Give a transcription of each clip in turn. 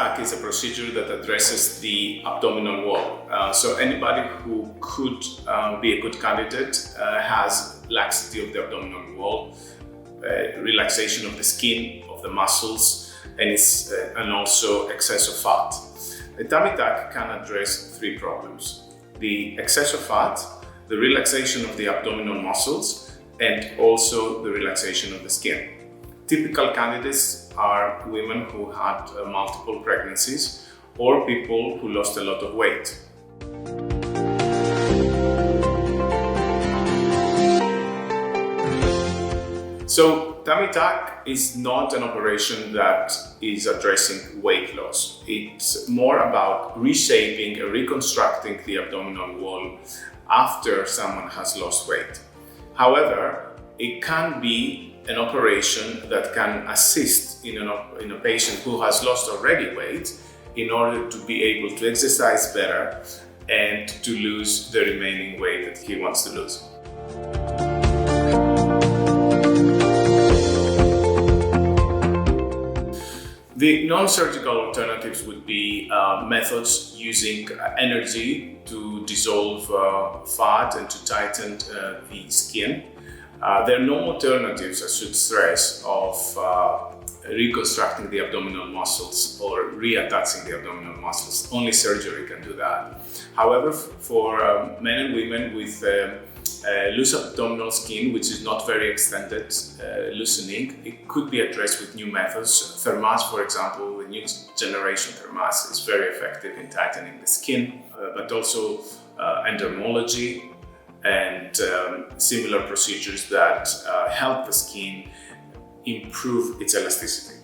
tuck is a procedure that addresses the abdominal wall. So anybody who could be a good candidate has laxity of the abdominal wall, relaxation of the skin, of the muscles, and also excess of fat. A tummy tuck can address three problems: the excess of fat, the relaxation of the abdominal muscles, and also the relaxation of the skin. Typical candidates are women who had multiple pregnancies or people who lost a lot of weight. So, tummy tuck is not an operation that is addressing weight loss. It's more about reshaping and reconstructing the abdominal wall after someone has lost weight. However, it can be an operation that can assist in a patient who has lost already weight in order to be able to exercise better and to lose the remaining weight that he wants to lose. The non-surgical alternatives would be methods using energy to dissolve fat and to tighten the skin. There are no alternatives, I should stress, of reconstructing the abdominal muscles or reattaching the abdominal muscles. Only surgery can do that. However, for men and women with loose abdominal skin, which is not very extended loosening, it could be addressed with new methods. Thermas, for example, the new generation Thermas is very effective in tightening the skin, but also endermology and similar procedures that help the skin improve its elasticity.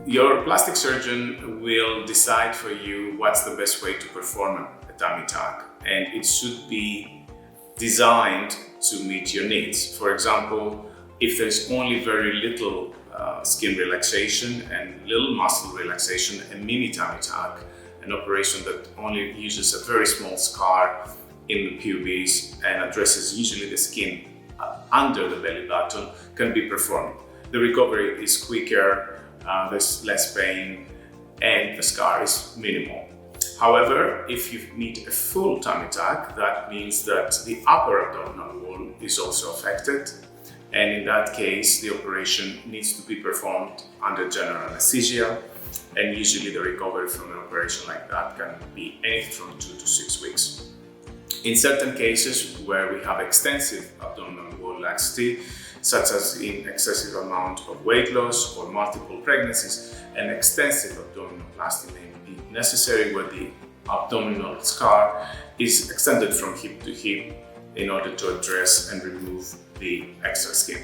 Your plastic surgeon will decide for you what's the best way to perform a tummy tuck, and it should be designed to meet your needs. For example, if there's only very little skin relaxation and little muscle relaxation, a mini tummy tuck, an operation that only uses a very small scar in the pubis and addresses usually the skin under the belly button, can be performed. The recovery is quicker, there's less pain, and the scar is minimal. However, if you need a full tummy tuck, that means that the upper abdominal wall is also affected, and in that case, the operation needs to be performed under general anesthesia, and usually the recovery from an operation like that can be anything from 2 to 6 weeks. In certain cases where we have extensive abdominal wall laxity, such as in excessive amount of weight loss or multiple pregnancies, an extensive abdominoplasty may be necessary, where the abdominal scar is extended from hip to hip in order to address and remove the extra skin.